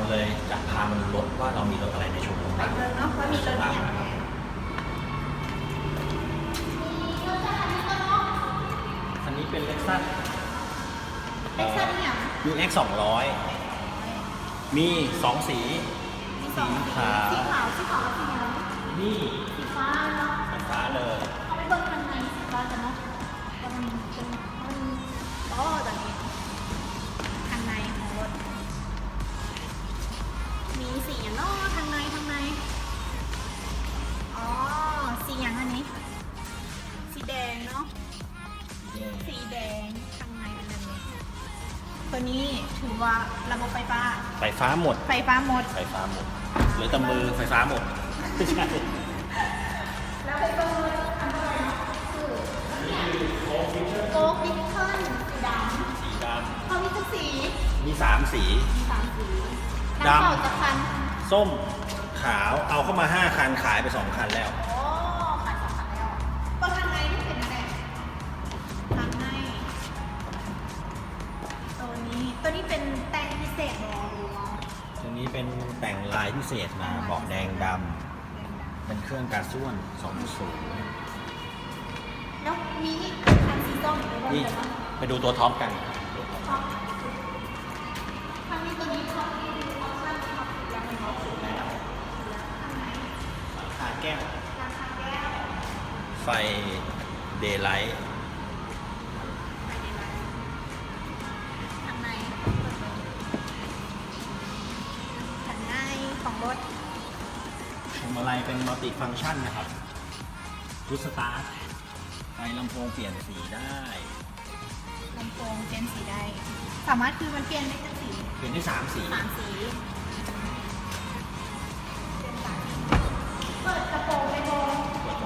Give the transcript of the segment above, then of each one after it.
เลยจะพามันรถว่าเรามีรถอะไรในโชว์รูม ไป บ้าง เมืองเนาะว่ามีรถอย่างไร คันนี้เป็น Lexus เล็กซัสเนี่ย UX 200มี2 สี มีสองสี ขาว สีขาวสีขาวกับสีเหลือง นี่ สีฟ้าเนาะ สีฟ้าเลย เอาไปเบิ่งทางในสีฟ้ากันเนาะมันอ๋อตอนนี้ทางในของรถมีสีอย่างเนาะทางในอ๋อสีอย่างอันนี้สีแดงเนาะสีแดงทางในเป็นแบบนี้ตัวนี้ถือว่าระบบไฟฟ้า ไฟฟ้าหมด ไฟฟ้าหมด ไฟฟ้าหมดเหลือแต่มือไฟฟ้าหมดไม่ใช่ แล้วไปตรงเลยทำอะไรเนาะคือโก๊กดิจิทัลสีดำ สีด เขามีทุกสี ำมี3 สี มีสามสี ดำ น้ำเปล่าจะคัน ส้มขาวเอาเข้ามา5 คันขายไป2 คันแล้ว โอ้ขายสองคันแล้วตัวทางในนี่เป็นอะไรทางในตัวนี้เป็นแต่งพิเศษหรอหรือว่า ตัวนี้เป็นแต่งลายพิเศษมาเบาะแดงดำเป็นเครื่องการส่วน2.0 แล้วมีคันสีส้มหรือว่า นี่ อะไรบ้าง ไปดูตัวท็อปกัน ท็อปทางนี้ตัวนี้ท็อปนี่คือออปชั่นท็อปยังไม่ท็อปสุดแล้วทางไหน ขาแก้ว ราคาแก้ว ไฟเดย์ไลท์ ไปในร้านทางในทางในของรถ พวงมาลัยเป็นมัลติฟังก์ชันนะครับรูสตาร์ทไฟลำโพงเปลี่ยนสีได้ ลำโพงเปลี่ยนสีได้ สามารถคือมันเปลี่ยนได้ทั้งสี เปลี่ยนได้3 สี สามสีเปลี่ยนสามสีเปิดกระโปรงไปโบ เปิดก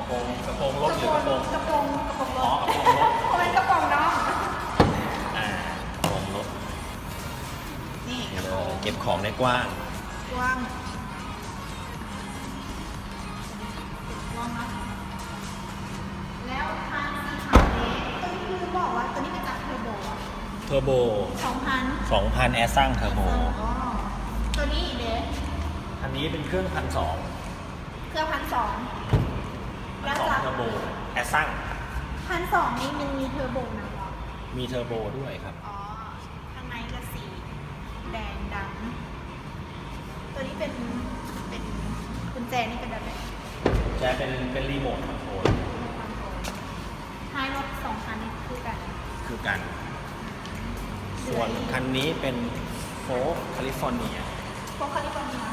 ระโปรงรถหรือกระโปรง กระโปรงรถ อ๋อกระโปรงรถ เป็นกระโปรงเนาะ กระโปรงรถ นี่ นี่ กระ เล โปรง ยเก็บของได้กว้าง กว้างกว้างนะแล้วทางสีขาวนี้ตัวนี้คือบอกว่าตัวนี้เป็นจากเทอร์โบอะ เทอร์โบ 2,000 2,000 แอร์ซังเทอร์โบ อ๋อตัวนี้อีกเด้ อันนี้เป็นเครื่อง 1,200 เครื่อง1,200แล้วจาก เทอร์โบแอร์ซัง 1,200นี่มันมีเทอร์โบนะเหรอ มีเทอร์โบด้วยครับ อ๋อ ข้างในก็สีแดงดำตัวนี้เป็นกุญแจนี่เป็นแบบไหน จะเป็นรีโมทคอนโทรล ท้ายรถ2 คันนี่คือกัน คือกัน ส่วนคันนี้เป็นโฟล์คแคลิฟอร์เนีย พวกคาลิฟอร์เนีย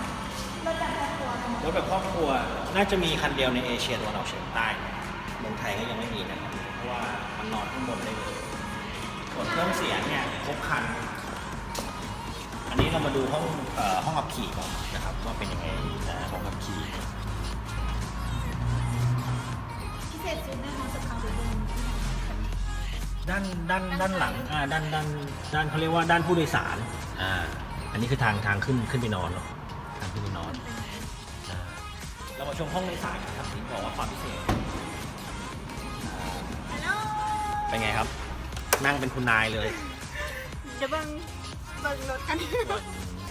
รถแบบครอบครัวทั้งหมด รถแบบครอบครัวน่าจะมีคันเดียวในเอเชียตะวันออกเฉียงใต้เมืองไทยก็ยังไม่มีนะครับเพราะว่ามันนอนข้างบนได้เลยส่วนเครื่องเสียงเนี่ยครบคัน อันนี้เรามาดูห้องขับขี่ก่อนนะครับว่าเป็นยังไงห้องขับขี่ พิเศษสุดในของสภาพรถยนต์ ด้านหลังด้านเขาเรียกว่าด้านผู้โดยสารอันนี้คือทางขึ้นไปนอนเนาะทางขึ้นไปนอนเรามาชมห้องโดยสารกันครับถึงบอกว่าความพิเศษ ฮัลโหล เป็นไงครับ นั่งเป็นคุณนายเลย เดี๋ยวเบิ่งรถกัน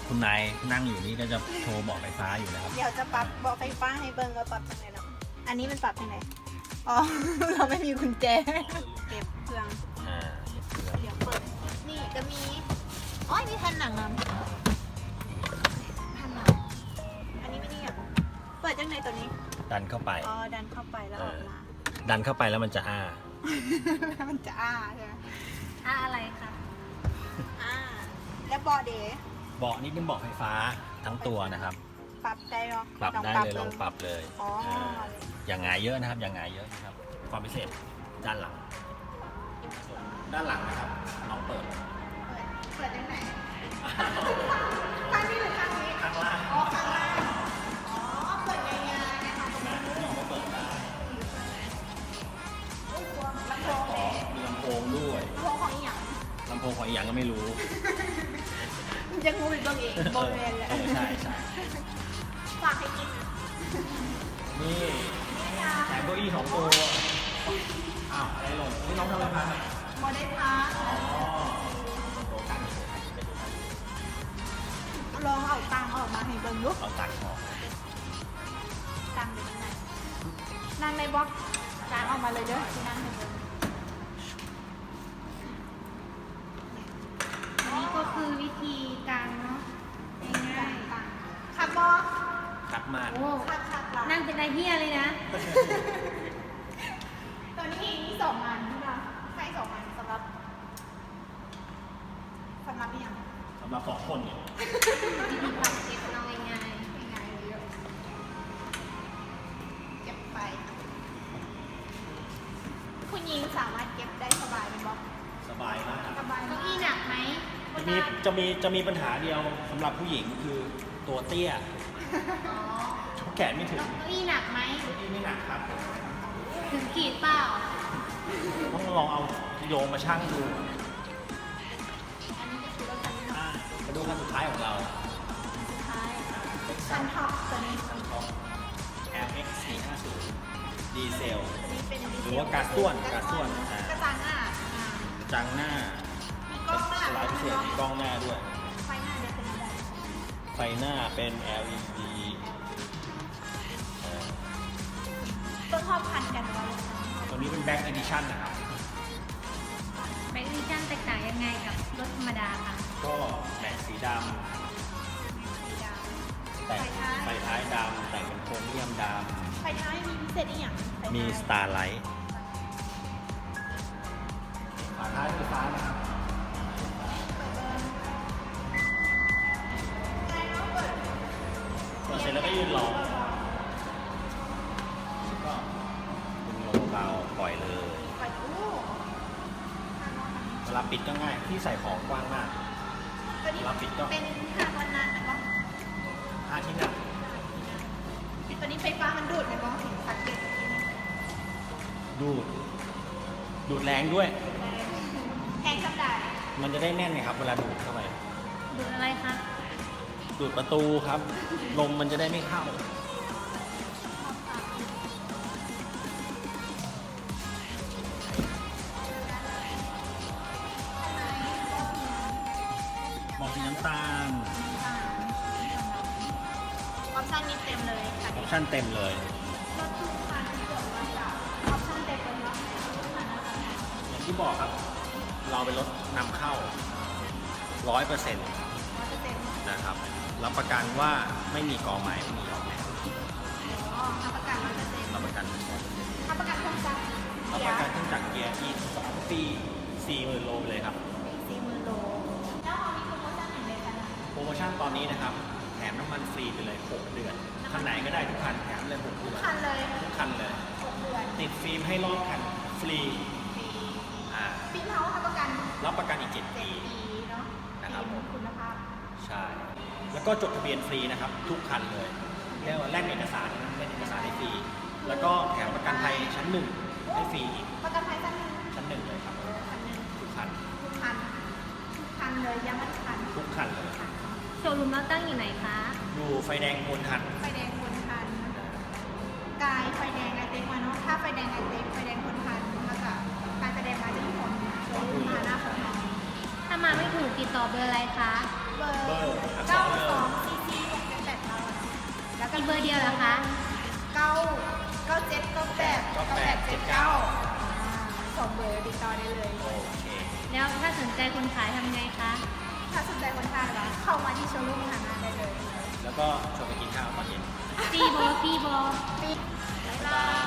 คุณนายนั่งอยู่นี่ก็จะโชว์เบาะไฟฟ้าอยู่นะครับ เดี๋ยวจะปรับเบาะไฟฟ้าให้เบิ่งว่าปรับยังไงเนาะอันนี้มันปรับยังไงอ๋อ เราไม่มีกุญแจ เก็บเครื่อง เดี๋ยวเปิด นี่ก็มีอ๋อมีแผ่นหนังนำแผ่นหนังอันนี้ไม่ได้อย่างเปิดยังไงตัวนี้ ดันเข้าไป อ๋อ ดันเข้าไปแล้วออกมา ดันเข้าไปแล้วมันจะอ้า มันจะอ้าใช่ไหมอ้าอะไรคะอ้าแล้วเบาะเด๋ เบาะนี้เป็นเบาะไฟฟ้าทั้งตัวนะครับ ปรับได้หรอ ปรับได้เลยลองปรับเลย อ๋อ อย่างงายเยอะนะครับอย่างงายเยอะนะครับ ความพิเศษด้านหลัง ด้านหลังนะครับน้องเปิด เปิดยังไงข้างนี้หรือข้างนี้ ข้างล่าง อ๋อข้างล่างอ๋อ เปิดง่ายๆนะคะ น้องก็เปิดได้ ลำโพง อ๋อมีลำโพงด้วย ลำโพงของอีหยัง ลำโพงของอีกอย่างก็ไม่รู้ จะงูเป็นตัวเองบริเวณแหละ ใช่ใช่ ฝากให้กิน นี่ นี่นะ แถมเก้าอี้2 ตัวอ้าวอะไรหล่นนี่น้องทำอะไรพังอ่ะ โมได้พัก อ๋อตัวกันไปดูกัน ลองเอาตังออกมาให้เบิ่งลูก เอาตังค์ออก ตังอยู่ตรงไหนนั่งในบล็อกตังออกมาเลยเด้อที่นั่งให้เบิ่ง อันนี้ก็คือวิธีการเนาะง่าย ตังขับบล็อก คัดมา ๆโอ้ ขับหลัง นั่งเป็นไอเฮียเลยนะ ตัวนี้มี2 อันนะให้2 อันสำหรับอีกอย่าง สำหรับ2 คนเนี่ย วิธีปรับเก็บน้องง่าย ง่ายๆเลยเก็บไปคุณหญิงสามารถเก็บได้สบายไหมบล็อก สบายมาก สบาย ๆ มา เก้าก อี้หนักไหม จะมีปัญหาเดียวสำหรับผู้หญิงคือตัวเตี้ย อ๋อ ชกแขนไม่ถึง เก้าอี้หนักไหม เก้าอี้ไม่หนักครับ ถึงขีดเปล่า ต้องลองเอาโยงมาชั่งดู อันนี้จะคือรถคันนี้เนาะ มาดูคันสุดท้ายของเรา สุดท้ายคันท็อปตัวนี้ คันท็อป LX 450ดีเซล ตัวนี้เป็นดีเซล หรือว่าการส่วนการส่วน กระจังอ่ะ จังหน้า มีกล้องหน้า สไลด์พิเศษมีกล้องหน้าด้วย ไฟหน้าจะเป็นอะไร ไฟหน้าเป็น LED เอ่อ ต้นชอบพันกันไว้ ตัวนี้เป็น Black Edition นะครับ แบงค์ดิชั่นแตกต่างยังไงกับรถธรรมดาคะ ก็แต่งสีด สีด ำ ำ แต่ง ไฟท้าย ไฟท้ายดำแต่งเป็นโครเมียมด ไฟท้ายมีพิเศษอีกอย่างไฟ ำมี ท้าย Starlight ฝาท้ายไฟฟ้านะครับเปิดเสร็จแล้วก็ยืนรอแล้วก็ดึงลงเบาปล่อยเลย ไฟอู้ เวลาปิดก็ง่าย ที่ใส่ของกว้างมาก ตัวนี้ เราปิดก็ เป็นห้าวันนานแต่ว่า 5 ที่นั่ง ตัวนี้ไฟฟ้ามันดูดไหมบ้างถึงสังเกต ดูด ดูดแรงด้วย แทงกับดาบ มันจะได้แน่นไงครับ เวลาดูดเข้าไป ดูอะไรคะ ดูดประตูครับ ลมมันจะได้ไม่เข้า บอกสีน้ำตาล ออปชั่นนี้เต็มเลยค่ะ ออปชั่นเต็มเลย รถทุกคันที่เกิดมาจากออปชั่นเต็มเลยเนาะทุกคันนะคะ อย่างที่บอกครับ เราเป็นรถนำเข้า 100% 100% นะครับ รับประกันว่าไม่มีกอไม้ไม่มีออกแบบ อ๋อรับประกัน 100% รับประกัน รับประกันเครื่องจักร รับประกันเครื่องจักรเกียร์อีก2 ปี 40,000 โลไปเลยครับ 40,000 โลแล้วเอามีโปรโมชั่นอย่างไรคะ โปรโมชั่นตอนนี้นะครับ แถมน้ำมันฟรีไปเลย 6 เดือน คันไหนก็ได้ทุกคันแถมเลย 6 เดือน คันเลย ทุกคันเลย 6 เดือน ติดฟิล์มให้รอบคันฟรี ฟรี อ่า ฟิล์มเฮาส์รับประกัน รับประกันอีก 7 7 ปี ปีเนาะ นะครับ ฟิล์มคุณภาพ ใช่ แล้วก็จดทะเบียนฟรีนะครับ ทุกคันเลยเรียกว่าแลกเอกสารนะแลกเอกสารให้ฟรี แล้วก็แถมประกันภัยชั้น 1 ให้ฟรีอีก ประกันภัยชั้นหนึ่ง ชั้น 1 เลยครับ คันหนึ่ง ทุกคัน ทุกคันทุกคันเลยย้ำว่าทุกคัน ทุกคันเลย โชว์รูมเราตั้งอยู่ไหนคะ อยู่ไฟแดงบนคัน ไฟแดงคนคันกายไฟแดงไอเต็กมาเนาะถ้าไฟแดงไอเต็กไฟแดงคนคันแล้วก็การแสดงมาจะมีผลโชว์รูมมาหน้าของน้อง ถ้ามาไม่ถูกติดต่อเบอร์อะไรคะ เบอร์ เบอร์อักษรเลย 92 CC 678เราแล้วก็ มีเบอร์เดียวเหรอคะ สองเบอร์ติดต่อได้เลย โอเค แล้วถ้าสนใจคนขายทำไงคะ ถ้าสนใจคนทานเหรอเข้ามาที่โชว์รูมหาหน้าได้เลย แล้วก็ชวนไปกินข้าวตอนเย็น ฟรีโบฟรีโบ ปิดบ๊ายบาย